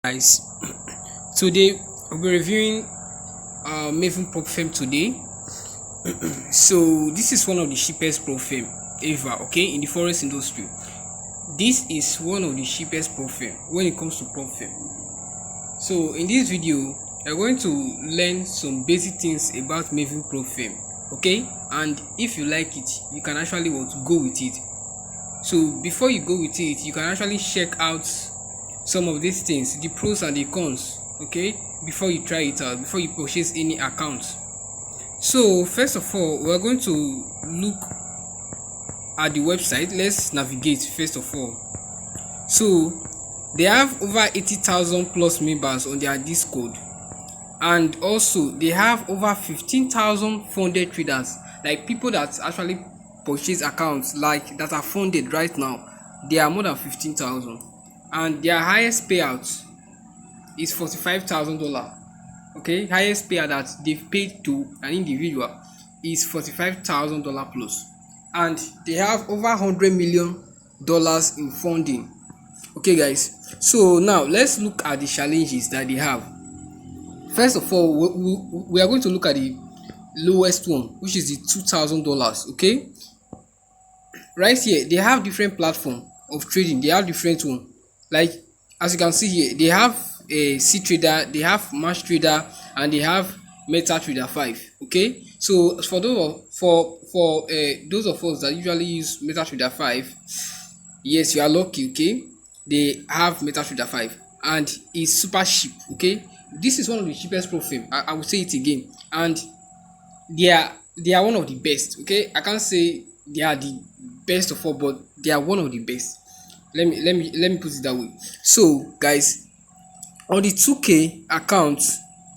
Guys, today we'll be reviewing Maven Prop Firm today. So this is one of the cheapest prop firm ever, okay, in the forex industry. This is one of the cheapest prop firm when it comes to prop firm. So in this video we're going to learn some basic things about Maven Prop Firm, okay, and if you like it you can actually want to go with it. So before you go with it, you can actually check out some of these things, the pros and the cons, okay, before you try it out, before you purchase any account. So first of all, we're going to look at the website. Let's navigate first of all. So they have over 80,000 plus members on their Discord, and also they have over 15,400 traders, like people that actually purchase accounts like that are funded right now. They are more than 15,000, and their highest payout is $45,000. Okay, highest payout that they've paid to an individual is $45,000 plus, and they have over $100 million in funding. Okay guys, so now let's look at the challenges that they have. First of all, we are going to look at the lowest one, which is the $2,000. okay, right here they have different platform of trading. They have different one, like as you can see here, they have a C trader, they have Match Trader, and they have MetaTrader 5. okay, so for those of us that usually use MetaTrader 5, yes, you are lucky. Okay, they have MetaTrader 5 and it's super cheap. Okay, this is one of the cheapest prop firm. I will say it again, and they are one of the best. Okay, I can't say they are the best of all, but they are one of the best. Let me put it that way. So guys, on the 2K account,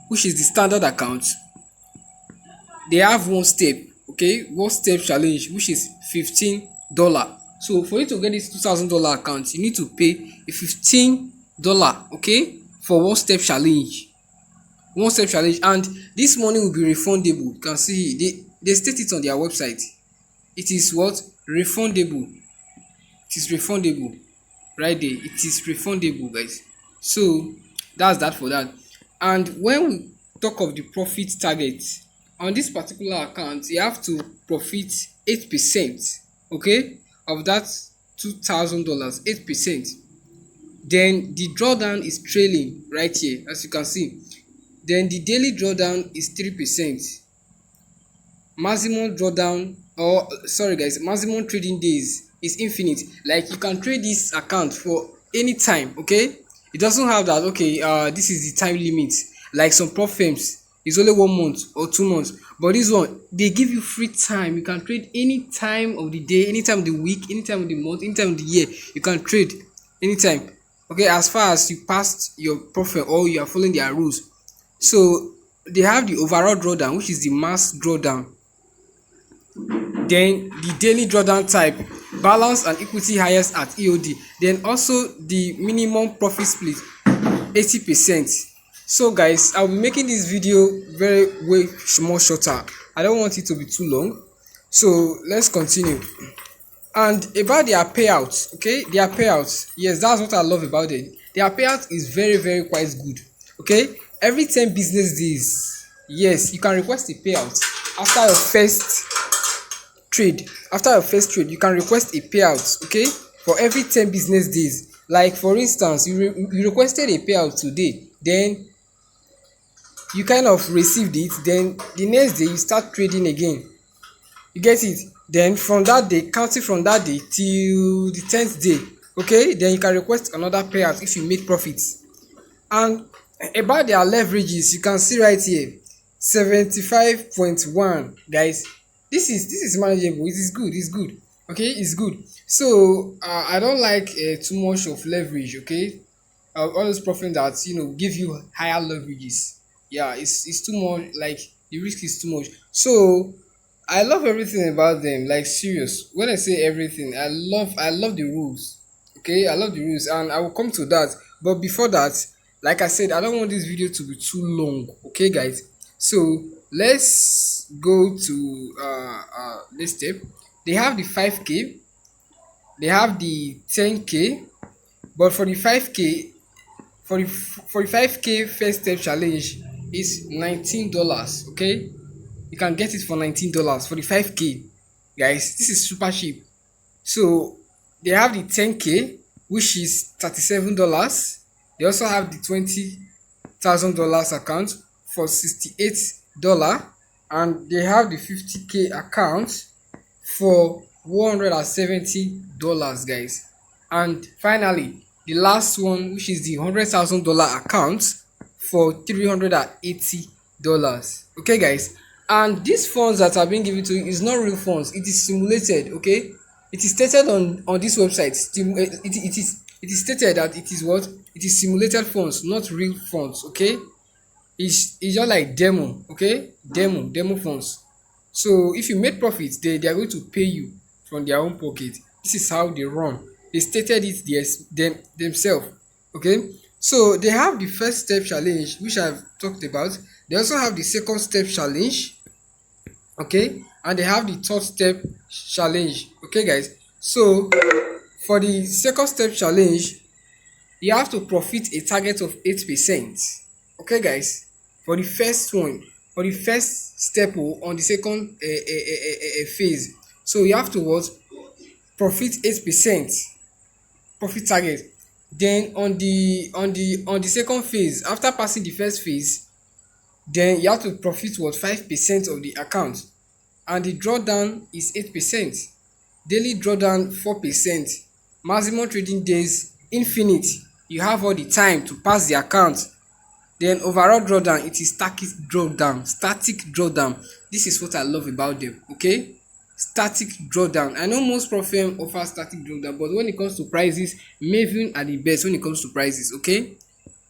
which is the standard account, they have one step, okay, one step challenge, which is $15. So for you to get this $2,000 account, you need to pay a $15, okay, for one step challenge. And this money will be refundable. You can see they state it on their website. It is what? Refundable. It is refundable right there. It is refundable, guys. So that's that for that. And when we talk of the profit target on this particular account, you have to profit 8%, okay, of that $2,000. 8%. Then the drawdown is trailing right here, as you can see. Then the daily drawdown is 3%. Maximum drawdown, or sorry guys, maximum trading days is infinite. Like you can trade this account for any time. Okay, it doesn't have that, okay, this is the time limit like some prop firms. It's only 1 month or 2 months, but this one, they give you free time. You can trade any time of the day, any time of the week, any time of the month, any time of the year. You can trade anytime, okay, as far as you passed your prop firm or you are following their rules. So they have the overall drawdown, which is the mass drawdown. Then the daily drawdown type, balance and equity highest at EOD. Then also the minimum profit split, 80%. So guys, I'll be making this video way more shorter. I don't want it to be too long, so let's continue. And about their payouts, okay, their payouts, yes, that's what I love about it. Their payout is very quite good. Okay, every 10 business days, yes, you can request a payout after your first trade. You can request a payout, okay, for every 10 business days. Like for instance, you requested a payout today, then you kind of received it, then the next day you start trading again. You get it? Then from that day, counting from that day till the 10th day, okay, then you can request another payout if you make profits. And about their leverages, you can see right here, 75.1. guys, this is manageable. It is good. It's good. Okay, it's good. So I don't like too much of leverage. Okay, all those profits that give you higher leverages. Yeah, it's too much. Like the risk is too much. So I love everything about them. Like serious. When I say everything, I love the rules. Okay, I love the rules, and I will come to that. But before that, like I said, I don't want this video to be too long. Okay guys, so let's go to this step. They have the 5K, they have the 10K, but for the 5K for the 45k first step challenge is $19. Okay, you can get it for $19 for the 5k, guys. This is super cheap. So they have the 10k, which is $37. They also have the $20,000 account for $68, and they have the 50k account for $170, guys. And finally, the last one, which is the $100,000 account for $380. Okay, guys. And these funds that are being given to you is not real funds. It is simulated. Okay, it is stated on this website. It is stated that it is what? It is simulated funds, not real funds. Okay, it's just like demo. Okay, demo funds. So if you make profits, they are going to pay you from their own pocket. This is how they run. They stated it themselves. Okay, so they have the first step challenge, which I've talked about. They also have the second step challenge. Okay, and they have the third step challenge. Okay, guys. So for the second step challenge, you have to profit a target of 8%. Okay, guys. For the first one, for the first step on the second phase, so you have to what? Profit 8% profit target. Then on the second phase, after passing the first phase, then you have to profit what? 5% of the account, and the drawdown is 8%, daily drawdown 4%, maximum trading days infinite. You have all the time to pass the account. Then overall drawdown, it is static drawdown. This is what I love about them. Okay, static drawdown. I know most prop firm offer static drawdown, but when it comes to prices, Maven are the best when it comes to prices. Okay,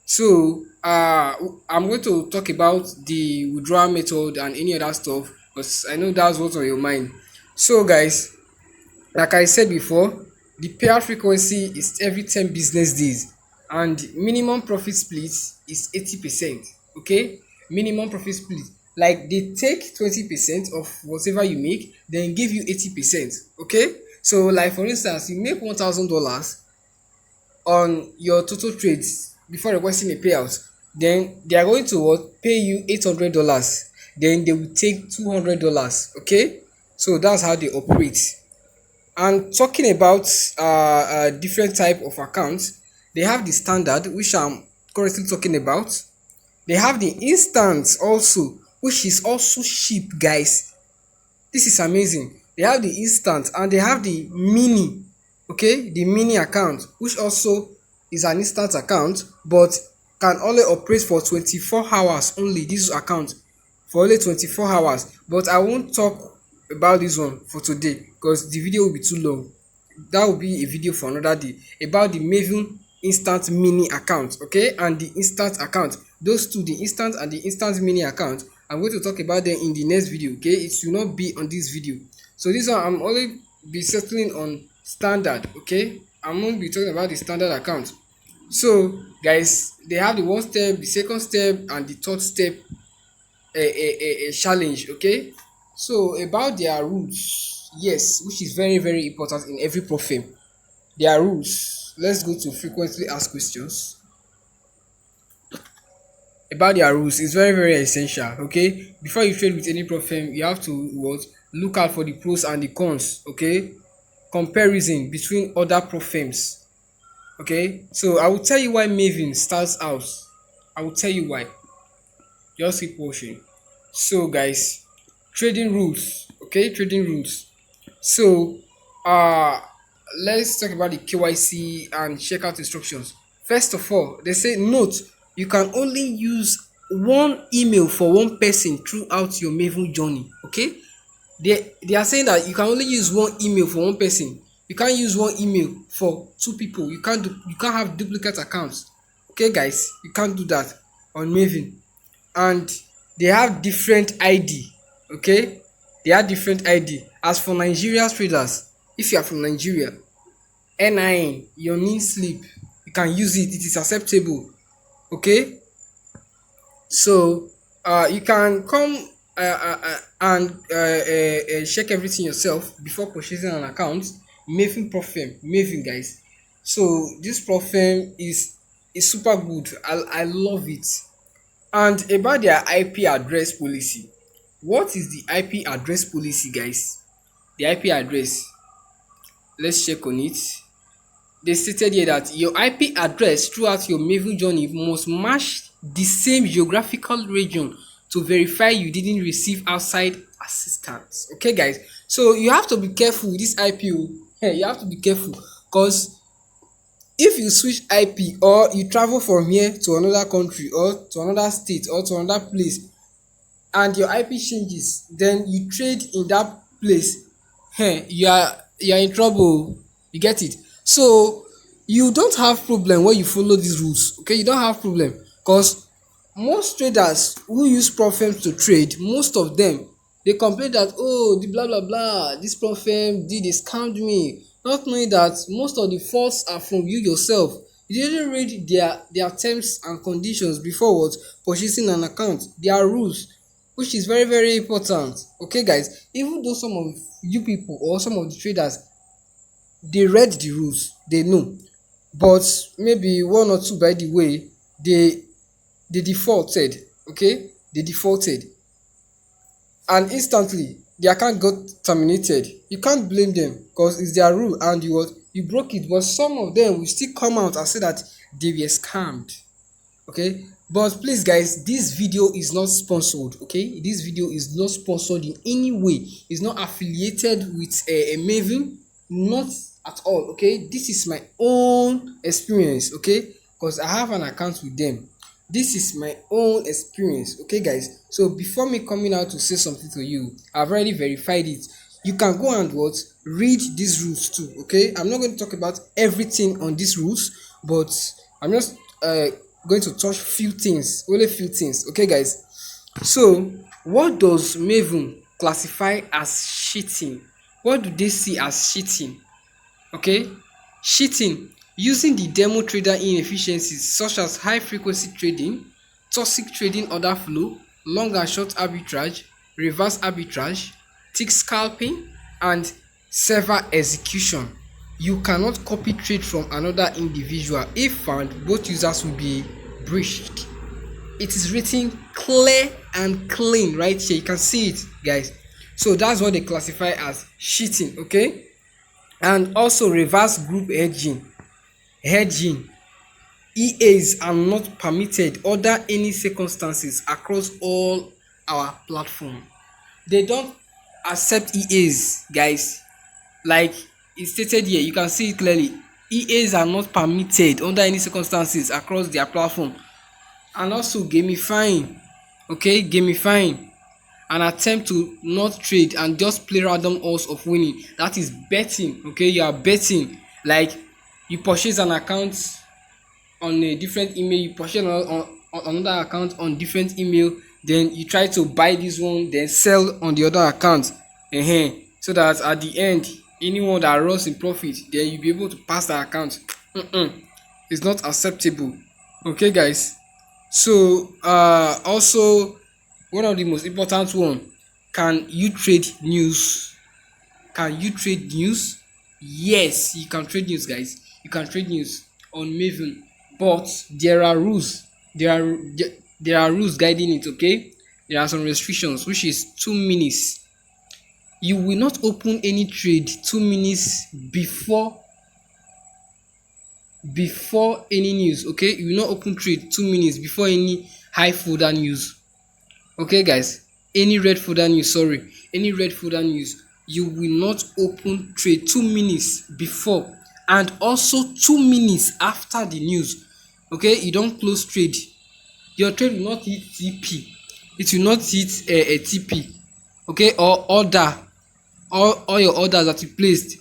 so I'm going to talk about the withdrawal method and any other stuff, because I know that's what's on your mind. So guys, like I said before, the payout frequency is every 10 business days, and minimum profit split is 80%. Okay, minimum profit split, like they take 20% of whatever you make, then give you 80%. Okay, so like for instance, you make $1,000 on your total trades before requesting a payout, then they are going to what? Pay you $800, then they will take $200. Okay, so that's how they operate. And talking about different type of accounts, they have the standard, which I'm currently talking about. They have the instant also, which is also cheap, guys. This is amazing. They have the instant, and they have the mini. Okay, the mini account, which also is an instant account, but can only operate for 24 hours only. This account for only 24 hours. But I won't talk about this one for today, because the video will be too long. That will be a video for another day about the Maven Instant Mini account. Okay, and the instant account. Those two, the instant and the instant mini account, I'm going to talk about them in the next video. Okay, it will not be on this video. So this one, I'm only be settling on standard. Okay, I'm going to be talking about the standard account. So guys, they have the one step, the second step, and the third step a challenge. Okay, so about their rules, yes, which is very very important in every prop firm. Their rules. Let's go to frequently asked questions. About their rules is very very essential. Okay, before you trade with any prop firm, you have to what? Look out for the pros and the cons. Okay, comparison between other prop firms. Okay, so I will tell you why Maven starts out. I will tell you why. Just keep watching. So guys, trading rules. Okay, trading rules. So let's talk about the KYC and checkout instructions. First of all, they say note, you can only use one email for one person throughout your Maven journey. Okay, they are saying that you can only use one email for one person. You can't use one email for two people. You can't have duplicate accounts. Okay guys, you can't do that on Maven. And they have different ID. Okay, they have different ID. As for Nigeria traders, if you are from Nigeria, NIN, your NIN slip, you can use it. It is acceptable. Okay, so you can come and check everything yourself before purchasing an account. Maven Prop Firm, Maven guys. So this prop firm is It's super good. I love it. And about their IP address policy, what is the IP address policy, guys? The IP address, let's check on it. They stated here that your IP address throughout your Maven journey must match the same geographical region to verify you didn't receive outside assistance. Okay, guys. So you have to be careful with this IP. Hey, you have to be careful because if you switch IP or you travel from here to another country or to another state or to another place and your IP changes, then you trade in that place, hey, you are in trouble. You get it? So you don't have problem when you follow these rules. Okay, you don't have problem because most traders who use prop firms to trade, most of them dey complain that oh the blah blah blah this prop firm did they scammed me, not knowing that most of the faults are from you yourself. You didn't read their terms and conditions before what purchasing an account, their rules, which is very very important. Okay, guys, even though some of you people or some of the traders they read the rules, they know, but maybe one or two by the way they defaulted. Okay, they defaulted and instantly the account got terminated. You can't blame them because it's their rule and you broke it, but some of them will still come out and say that they were scammed. Okay, but please guys, this video is not sponsored. Okay, this video is not sponsored in any way. It's not affiliated with a Maven, not at all. Okay, this is my own experience. Okay, because I have an account with them. This is my own experience. Okay, guys, so before me coming out to say something to you, I've already verified it. You can go and read these rules too. Okay, I'm not going to talk about everything on these rules, but I'm just going to touch few things, only few things. Okay, guys, so what does Maven classify as cheating? What do they see as cheating? Okay, cheating using the demo trader inefficiencies such as high frequency trading, toxic trading order flow, long and short arbitrage, reverse arbitrage, tick scalping, and server execution. You cannot copy trade from another individual. If found, both users will be breached. It is written clear and clean right here. You can see it, guys. So that's what they classify as cheating. Okay, and also reverse group hedging. EAs are not permitted under any circumstances across all our platform. They don't accept EAs, guys. Like it's stated here, you can see it clearly. EAs are not permitted under any circumstances across their platform. And also gamifying. Okay, gamifying an attempt to not trade and just play random odds of winning. That is betting. Okay, you are betting. Like you purchase an account on a different email, you purchase on another account on different email, then you try to buy this one then sell on the other account, so that at the end anyone that runs in profit, then you'll be able to pass the account. It's not acceptable. Okay, guys, so also one of the most important one, can you trade news? Can you trade news? Yes, you can trade news, guys. You can trade news on Maven, but there are rules. There are rules guiding it. Okay, there are some restrictions, which is 2 minutes. You will not open any trade 2 minutes before any news. Okay, you will not open trade 2 minutes before any high folder news. Okay, guys, any red folder news, any red folder news, you will not open trade 2 minutes before, and also 2 minutes after the news. Okay, you don't close trade. Your trade will not hit TP. It will not hit a TP. Okay, or order, all your orders that you placed,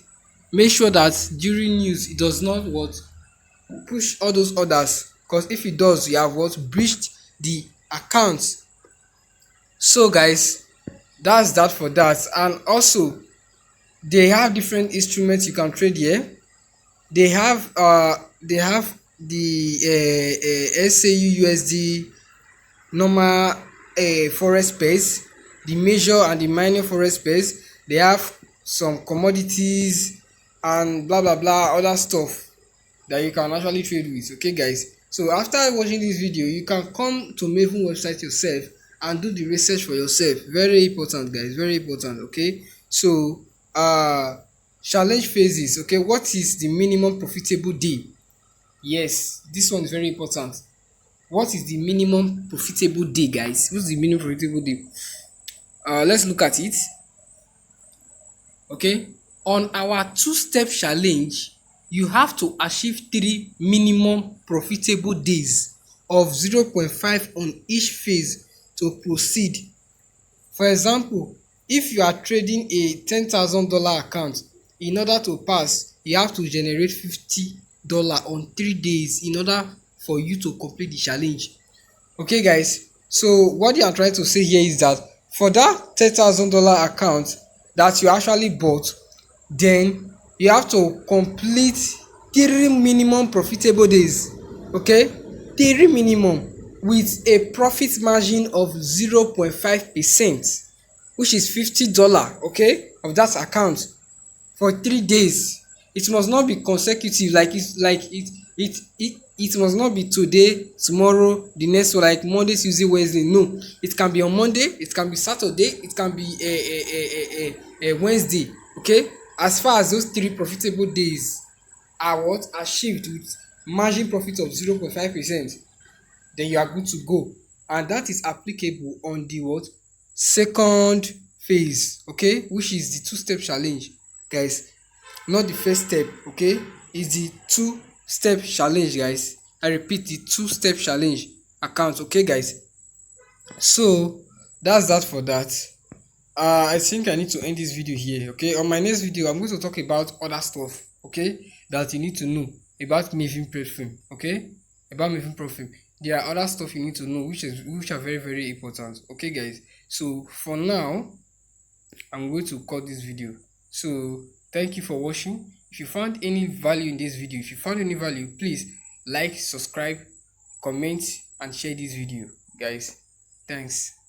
make sure that during news it does not push all those orders, because if it does, you have breached the account. So guys, that's that for that. And also they have different instruments you can trade here. They have the SAU USD normal forex space, the major and the minor forex space. They have some commodities and blah blah blah other stuff that you can actually trade with. Okay, guys, So after watching this video, you can come to Maven website yourself and do the research for yourself. Very important, guys, very important. Okay, so challenge phases. Okay, what is the minimum profitable day? Yes, this one is very important. What is the minimum profitable day, guys? What's the minimum profitable day? Let's look at it. Okay, on our two-step challenge, you have to achieve 3 minimum profitable days of 0.5 on each phase to proceed. For example, if you are trading a $10,000 account, in order to pass, you have to generate $50 on 3 days in order for you to complete the challenge. Okay, guys, so what you are trying to say here is that for that $10,000 account that you actually bought, then you have to complete 3 minimum profitable days. Okay, 3 minimum with a profit margin of 0.5%, which is $50, okay, of that account for 3 days. It must not be consecutive, it must not be today, tomorrow, the next one, like Monday, Tuesday, Wednesday. No, it can be on Monday, it can be Saturday, it can be a Wednesday. Okay, as far as those 3 profitable days are what achieved with margin profit of 0.5%, then you are good to go, and that is applicable on the what second phase, okay, which is the two-step challenge, guys, not the first step. Okay, it's the two-step challenge, guys. I repeat, the two-step challenge account. Okay, guys, so that's that for that. I think I need to end this video here. Okay, on my next video I'm going to talk about other stuff, okay, that you need to know about Maven Prop Firm. Okay, about Maven Prop Firm, there are other stuff you need to know which are very, very important. Okay, guys, so for now I'm going to cut this video. So thank you for watching. If you found any value in this video, if you found any value, please like, subscribe, comment and share this video, guys. Thanks.